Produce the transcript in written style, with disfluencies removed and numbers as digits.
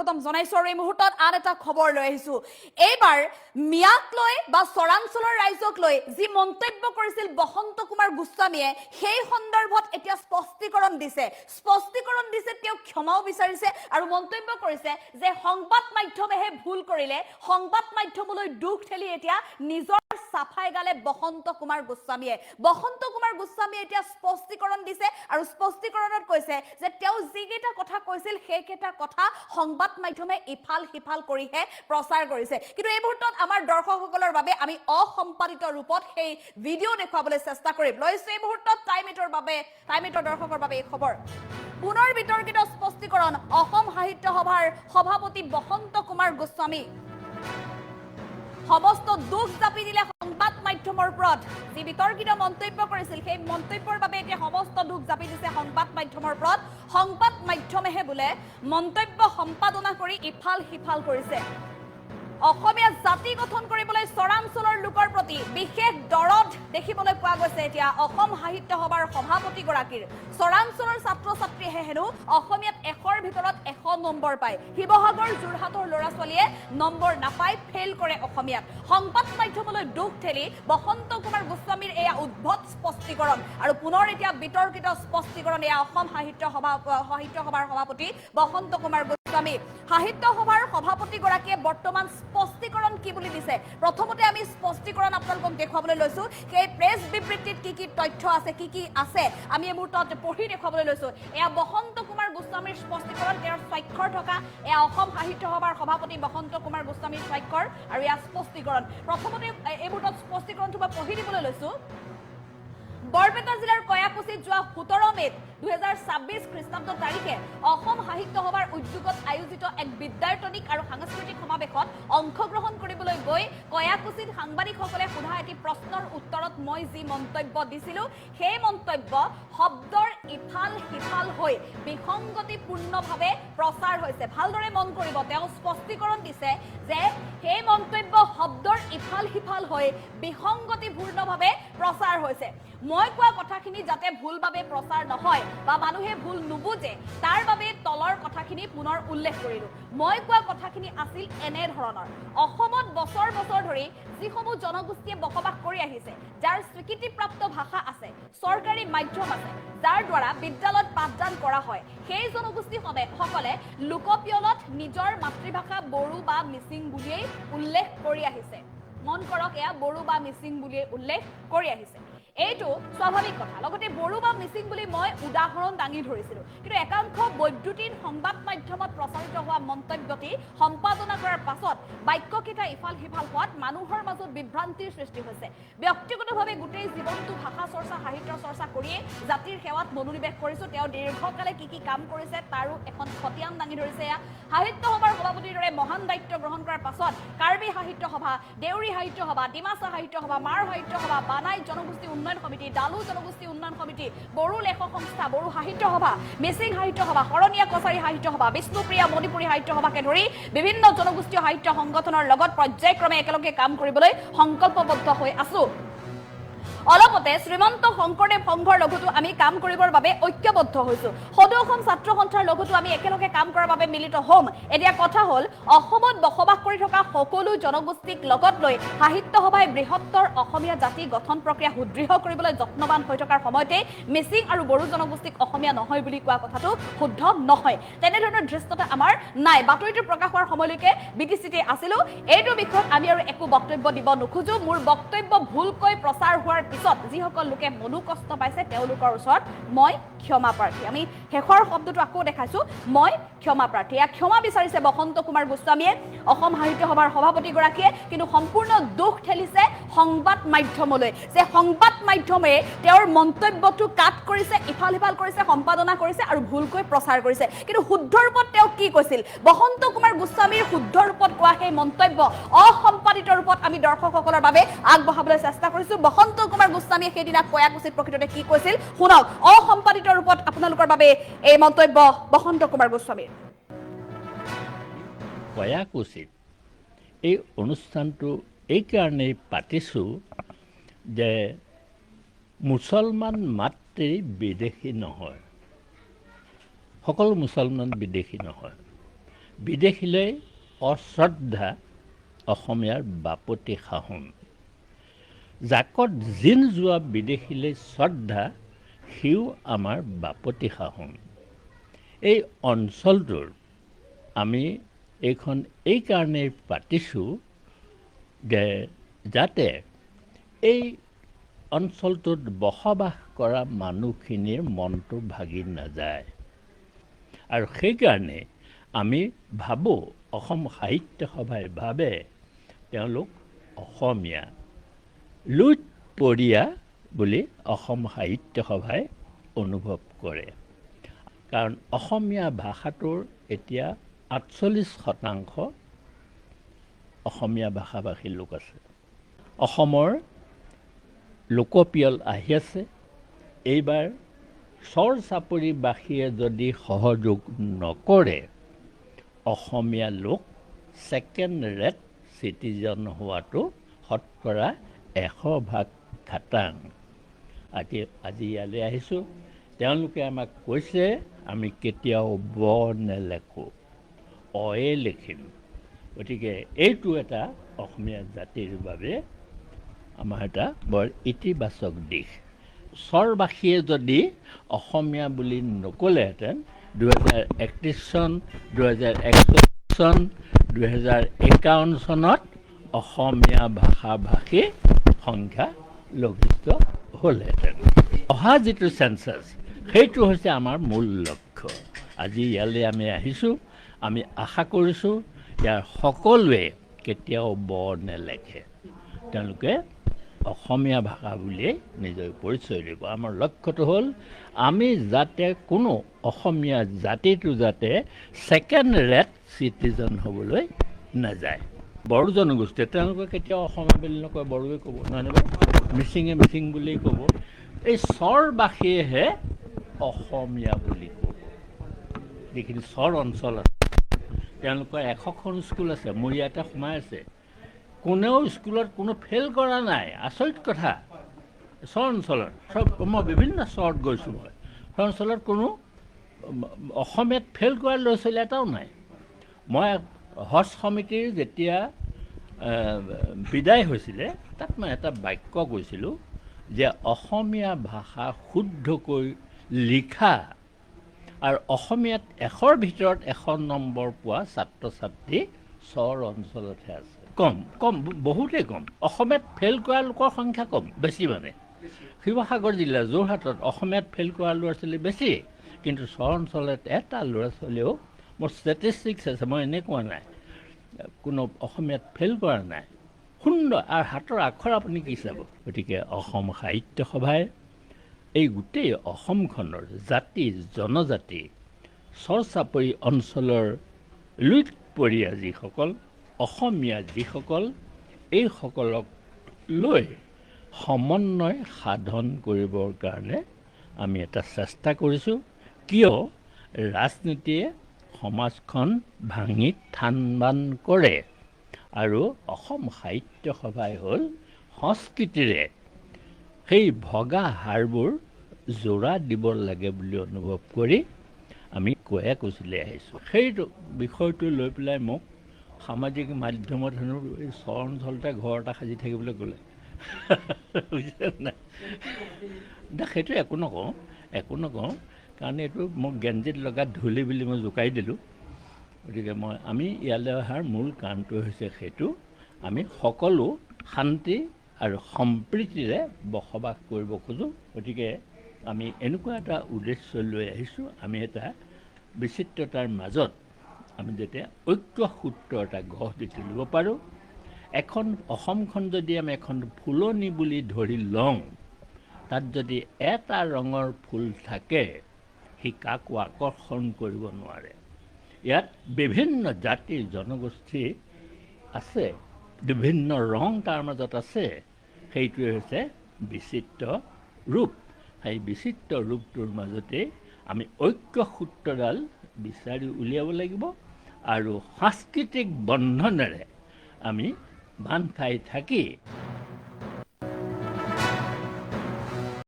স্বাগতম জনাইছো আৰু এই মুহূৰ্তত আন এটা খবৰ লৈ আহিছো এইবাৰ মিয়াক লৈ বা চৰাঞ্চলৰ ৰাইজক লৈ যি মন্তব্য কৰিছিল বসন্ত কুমাৰ গোস্বামীয়ে সেই সন্দৰ্ভত এতিয়া স্পষ্টীকৰণ দিছে তেওঁ ক্ষমাও বিচাৰিছে আৰু মন্তব্য কৰিছে যে সংবাদ মাধ্যমেহে ভুল কৰিলে সংবাদ মাধ্যমলৈ দুখ ঠেলি এতিয়া নিজৰ সাফাই গালে বসন্ত কুমাৰ গোস্বামীয়ে এতিয়া স্পষ্টীকৰণ দিছে আৰু স্পষ্টীকৰণত কৈছে যে তেওঁ যিকেইটা কথা কৈছিল সেইকেইটা কথা সংবাদ মাধ্যমে ইফাল সিফাল কৰিহে প্ৰচাৰ কৰিছে কিন্তু এই মুহূৰ্তত আমাৰ দৰ্শকসকলৰ বাবে আমি অসম্পাদিত ৰূপত সেই ভিডিঅ' দেখুৱাবলৈ চেষ্টা কৰিম লৈছো এই মুহূৰ্তত টাইমিটৰ দৰ্শকৰ বাবে এই খবৰ পুনৰ বিতৰ্কিত স্পষ্টীকৰণ অসম সাহিত্য সভাৰ সভাপতি বসন্ত কুমাৰ গোস্বামী সমস্ত দুখ জাপি দিলে সংবাদ মাধ্যমৰ ওপৰত যি বিতৰ্কিত মন্তব্য কৰিছিল সেই মন্তব্যৰ বাবে এতিয়া সমস্ত দুখ জাপি দিছে সংবাদ মাধ্যমৰ ওপৰত সংবাদ মাধ্যমেহে বোলে মন্তব্য সম্পাদনা কৰি ইফাল সিফাল কৰিছে অসমীয়া জাতি গঠন কৰিবলৈ চৰাঞ্চলৰ লোকৰ প্ৰতি বিশেষ দৰদ দেখিবলৈ পোৱা গৈছে এতিয়া অসম সাহিত্য সভাৰ সভাপতি গৰাকীৰ চৰাঞ্চলৰ ছাত্ৰ ছাত্ৰীহে হেনো অসমীয়াত 100ৰ ভিতৰত 100 নম্বৰ পায় শিৱসাগৰ যোৰহাটৰ ল'ৰা ছোৱালীয়ে নম্বৰ নাপায় ফেইল কৰে অসমীয়াত সংবাদ মাধ্যমলৈ দুখ ঠেলি বসন্ত কুমাৰ গোস্বামীৰ এয়া উদ্ভট স্পষ্টীকৰণ আৰু পুনৰ এতিয়া বিতৰ্কিত স্পষ্টীকৰণ এয়া অসম সাহিত্য সভাৰ সভাপতি বসন্ত কুমাৰ গোস্বামী সাহিত্য সভাৰ সভাপতি গৰাকীয়ে বৰ্তমান স্পষ্টীকৰণ কি বুলি দিছে প্ৰথমতে আমি স্পষ্টীকৰণ আপোনালোকক দেখুৱাবলৈ লৈছো সেই প্ৰেছ বিবৃতিত কি তথ্য আছে কি আছে আমি এই মুহূৰ্তত পঢ়ি দেখুৱাবলৈ লৈছো এয়া বসন্ত কুমাৰ গোস্বামীৰ স্পষ্টীকৰণ তেওঁৰ স্বাক্ষৰ থকা এয়া অসম সাহিত্য সভাৰ সভাপতি বসন্ত কুমাৰ গোস্বামীৰ স্বাক্ষৰ আৰু এয়া স্পষ্টীকৰণ প্ৰথমতে এই মুহূৰ্তত স্পষ্টীকৰণটো মই পঢ়ি দিবলৈ লৈছো বৰপেটা জিলাৰ কয়াকুছিত যোৱা 17 মেত 2026 খ্ৰীষ্টাব্দ তাৰিখে অসম সাহিত্য সভাৰ উদ্যোগত আয়োজিত এক বিদ্যাৰ্থনিক আৰু সাংস্কৃতিক সমাৱেশত অংশগ্ৰহণ কৰিবলৈ গৈ কয়াকুছিত সাংবাদিকসকলে সোধা এটি প্ৰশ্নৰ উত্তৰত মই যি মন্তব্য দিছিলো সেই মন্তব্য শব্দৰ ইফাল সিফাল হৈ বিসংগতিপূৰ্ণভাৱে প্ৰচাৰ হৈছে ভালদৰে মন কৰিব তেওঁ স্পষ্টীকৰণ দিছে যে সেই মন্তব্য শব্দৰ ইফাল সিফাল হৈ বিসংগতিপূৰ্ণভাৱে প্ৰচাৰ হৈছে মই কোৱা কথাখিনি যাতে ভুলভাৱে প্ৰচাৰ নহয় বা মানুহে ভুল নুবুজে তাৰ বাবে তলৰ কথাখিনি পুনৰ উল্লেখ কৰিলো মই কোৱা কথাখিনি আছিল এনে ধৰণৰ অসমত বছৰ ধৰি যিসমূহ জনগোষ্ঠীয়ে বসবাস কৰি আহিছে যাৰ স্বীকৃতিপ্ৰাপ্ত ভাষা আছে চৰকাৰী মাধ্যম আছে যাৰ দ্বাৰা বিদ্যালয়ত পাঠদান কৰা হয় সেই জনগোষ্ঠীসকলে লোকপিয়লত নিজৰ মাতৃভাষা বড়ো বা মিচিং বুলিয়েই উল্লেখ কৰি আহিছে মন কৰক এয়া বড়ো বা মিচিং বুলিয়েই উল্লেখ কৰি আহিছে এইটো স্বাভাৱিক কথা লগতে বড়ো বা মিচিং বুলি মই উদাহৰণ দাঙি ধৰিছিলো কিন্তু একাংশ বৈদ্যুতিন সংবাদ মাধ্যমত প্ৰচাৰিত হোৱা মন্তব্যটি সম্পাদনা কৰাৰ পাছত বাক্যকেইটা ইফাল সিফাল হোৱাত মানুহৰ মাজত বিভ্ৰান্তিৰ সৃষ্টি হৈছে ব্যক্তিগতভাৱে গোটেই জীৱনটো ভাষা চৰ্চা সাহিত্য চৰ্চা কৰিয়ে জাতিৰ সেৱাত মনোনিৱেশ কৰিছো তেওঁ দীৰ্ঘকালে কি কাম কৰিছে তাৰো এখন খতিয়ান দাঙি ধৰিছে সাহিত্য সভাৰ সভাপতিৰ দৰে মহান দায়িত্ব গ্ৰহণ কৰাৰ পাছত কাৰ্বি সাহিত্য সভা দেউৰী সাহিত্য সভা ডিমাচা সাহিত্য সভা মাৰ সাহিত্য সভা বানাই জনগোষ্ঠী উন্নয়ন সমিতি ডালু জনগোষ্ঠী উন্নয়ন সমিতি বড়ো লেখক সংস্থা বড়ো সাহিত্য সভা মিচিং সাহিত্য সভা শৰণীয়া কছাৰী সাহিত্য সভা বিষ্ণুপ্ৰিয়া মণিপুৰী সাহিত্য সভাকে ধৰি বিভিন্ন জনগোষ্ঠীয় সাহিত্য সংগঠনৰ লগত পৰ্যায়ক্ৰমে একেলগে কাম কৰিবলৈ সংকল্পবদ্ধ হৈ আছো অলপতে শ্ৰীমন্ত শংকৰদেৱ সংঘৰ লগতো আমি কাম কৰিবৰ বাবে ঐক্যবদ্ধ হৈছো সদৌ অসম ছাত্ৰ সন্থাৰ লগতো আমি একেলগে কাম কৰাৰ বাবে মিলিত হ'ম এতিয়া কথা হ'ল অসমত বসবাস কৰি থকা সকলো জনগোষ্ঠীক লগত লৈ সাহিত্য সভাই বৃহত্তৰ অসমীয়া জাতি গঠন প্ৰক্ৰিয়া সুদৃঢ় কৰিবলৈ যত্নবান হৈ থকাৰ সময়তে মিচিং আৰু বড়ো জনগোষ্ঠীক অসমীয়া নহয় বুলি কোৱা কথাটো শুদ্ধ নহয় তেনেধৰণৰ দৃষ্টতা আমাৰ নাই বাতৰিটো প্ৰকাশ হোৱাৰ সময়লৈকে বিটিচিতে আছিলো এইটো বিষয়ত আমি আৰু একো বক্তব্য দিব নোখোজো মোৰ বক্তব্য ভুলকৈ প্ৰচাৰ হোৱাৰ পিছত যিসকল লোকে মনো কষ্ট পাইছে তেওঁলোকৰ ওচৰত মই ক্ষমা প্ৰাৰ্থী আমি শেষৰ শব্দটো আকৌ দেখাইছো মই ক্ষমা প্ৰাৰ্থী ক্ষমা বিচাৰিছে বসন্ত কুমাৰ গোস্বামীয়ে অসম সাহিত্য সভাৰ সভাপতি গৰাকীয়ে কিন্তু সম্পূৰ্ণ দুখ ঠেলিছে সংবাদ মাধ্যমলৈ যে সংবাদ মাধ্যমে তেওঁৰ মন্তব্যটো কাট কৰিছে ইফাল সিফাল কৰিছে সম্পাদনা কৰিছে আৰু ভুলকৈ প্ৰচাৰ কৰিছে কিন্তু শুদ্ধ ৰূপত তেওঁ কি কৈছিল বসন্ত কুমাৰ গোস্বামীৰ শুদ্ধ ৰূপত কোৱা সেই মন্তব্য অসম্পাদিত ৰূপত আমি দৰ্শকসকলৰ বাবে আগবঢ়াবলৈ চেষ্টা কৰিছো বসন্ত কুমাৰ গোস্বামীয়ে সেইদিনা কয়াকুছিত প্ৰকৃততে কি কৈছিল শুনক অসম্পাদিত ৰূপত আপোনালোকৰ বাবে এই মন্তব্য বসন্ত কুমাৰ গোস্বামীৰ কয়াকুছিত এই অনুষ্ঠানটো এইকাৰণেই পাতিছোঁ যে মুছলমান মাত্ৰেই বিদেশী নহয় সকলো মুছলমান বিদেশী নহয় বিদেশীলৈ অশ্ৰদ্ধা অসমীয়াৰ বাপতি সাহোন। জাকত জিন যোৱা বিদেশীলৈ শ্ৰদ্ধা সিও আমাৰ বাপতি সাহোন। এই অঞ্চলটোৰ আমি এইখন এইকাৰণেই পাতিছোঁ যে যাতে এই অঞ্চলটোত বসবাস কৰা মানুহখিনিৰ মনটো ভাগি নাযায়। আৰু সেইকাৰণে আমি ভাবোঁ, অসম সাহিত্য সভাই ভাবে তেওঁলোক অসমীয়া, লুইতপৰীয়া বুলি অসম সাহিত্য সভাই অনুভৱ কৰে। কাৰণ অসমীয়া ভাষাটোৰ এতিয়া 48% অসমীয়া ভাষাভাষী লোক আছে। অসমৰ লোকপিয়ল আহি আছে। এইবাৰ চৰ চাপৰিবাসীয়ে যদি সহযোগ নকৰে, অসমীয়া লোক ছেকেণ্ড ৰেট চিটিজেন হোৱাটো শতকৰা 100% খাটাং। আজি ইয়ালৈ আহিছোঁ, তেওঁলোকে আমাক কৈছে আমি কেতিয়াও ব নেলেখোঁ, অয়ে লিখিম। গতিকে এইটো এটা অসমীয়া জাতিৰ বাবে আমাৰ এটা বৰ ইতিবাচক দিশ। চৰবাসীয়ে যদি অসমীয়া বুলি নক'লেহেঁতেন 2031 চন, 2041 চন, 2051 চনত অসমীয়া ভাষাভাষী সংখ্যা লঘিষ্ঠ হ'লহেঁতেন। অহা যিটো চেঞ্চাছ, সেইটো হৈছে আমাৰ মূল লক্ষ্য। আজি ইয়ালৈ আমি আহিছোঁ, আমি আশা কৰিছোঁ ইয়াৰ সকলোৱে কেতিয়াও ব নেলেখে, তেওঁলোকে অসমীয়া ভাষা বুলিয়েই নিজৰ পৰিচয় দিব। আমাৰ লক্ষ্যটো হ'ল আমি যাতে কোনো অসমীয়া জাতিটো যাতে ছেকেণ্ড ৰেট চিটিজেন হ'বলৈ নাযায়। বড়ো জনগোষ্ঠীয়ে তেওঁলোকে কেতিয়াও অসমীয়া বুলি নকয়, বড়োৱে ক'ব, নহয়নে বাৰু? মিচিঙে মিচিং বুলি ক'ব। এই চৰবাসীয়েহে অসমীয়া বুলি ক'ব। যিখিনি চৰ অঞ্চল আছে তেওঁলোকৰ 100খন স্কুল আছে, মোৰ ইয়াতে সোমাই আছে। কোনেও স্কুলত কোনো ফেইল কৰা নাই। আচৰিত কথা। চৰ অঞ্চলত মই বিভিন্ন চৰত গৈছোঁ। মই চৰ অঞ্চলত কোনো অসমীয়াত ফেইল কৰা ল'ৰা ছোৱালী এটাও নাই। মই হজ সমিতিৰ যেতিয়া বিদায় হৈছিলে, তাত মই এটা বাক্য কৈছিলোঁ যে অসমীয়া ভাষা শুদ্ধকৈ লিখা আৰু অসমীয়াত 100ৰ ভিতৰত 100 নম্বৰ পোৱা ছাত্ৰ ছাত্ৰী চৰ অঞ্চলতহে আছে। কম বহুতেই কম। অসমীয়াত ফেইল কৰা লোকৰ সংখ্যা কম, বেছি মানে। শিৱসাগৰ জিলা যোৰহাটত অসমীয়াত ফেইল কৰা ল'ৰা ছোৱালী বেছি, কিন্তু চৰ অঞ্চলত এটা ল'ৰা ছোৱালীও, মোৰ ষ্টেটিষ্টিক্স আছে, মই এনেই কোৱা নাই, কোনো অসমীয়াত ফেইল কৰা নাই। সুন্দৰ আৰু হাতৰ আখৰ আপুনি কি চাব। গতিকে অসম সাহিত্য সভাই এই গোটেই অসমখনৰ জাতি জনজাতি চৰ চাপৰি অঞ্চলৰ লুইতপৰীয়া যিসকল অসমীয়া যিসকল, এইসকলক লৈ সমন্বয় সাধন কৰিবৰ কাৰণে আমি এটা চেষ্টা কৰিছোঁ। কিয় ৰাজনীতিয়ে সমাজখন ভাঙি থান বান কৰে আৰু অসম সাহিত্য সভাই হ'ল সংস্কৃতিৰে সেই ভগা হাড়বোৰ জোৰা দিব লাগে বুলি অনুভৱ কৰি আমি কৈছিলে আহিছোঁ। সেইটো বিষয়টো লৈ পেলাই মোক সামাজিক মাধ্যমত হেনো এই চৰ অঞ্চলতে ঘৰ এটা সাজি থাকিবলৈ ক'লে। বুজিছে নাই? সেইটো একো নকওঁ, কাৰণ এইটো মোক গেঞ্জিত লগা ধূলি বুলি মই জোকাই দিলোঁ। গতিকে আমি ইয়ালৈ অহাৰ মূল কাৰণটো হৈছে সেইটো, আমি সকলো শান্তি আৰু সম্প্ৰীতিৰে বসবাস কৰিব খোজোঁ। গতিকে আমি এনেকুৱা এটা উদ্দেশ্য লৈ আহিছোঁ, আমি এটা বিচিত্ৰতাৰ মাজত আমি যেতিয়া ঐক্য সূত্ৰ এটা গঢ় দি তুলিব পাৰোঁ। এখন অসমখন যদি আমি এখন ফুলনি বুলি ধৰি লওঁ, তাত যদি এটা ৰঙৰ ফুল থাকে, সি কাকো আকৰ্ষণ কৰিব নোৱাৰে। ইয়াত বিভিন্ন জাতি জনগোষ্ঠী আছে, বিভিন্ন ৰং তাৰ মাজত আছে। সেইটোৱে হৈছে বিচিত্ৰ ৰূপ। সেই বিচিত্ৰ ৰূপটোৰ মাজতে আমি ঐক্য সূত্ৰডাল বিচাৰি উলিয়াব লাগিব আৰু সাংস্কৃতিক বন্ধনেৰে আমি বান্ধ খাই থাকি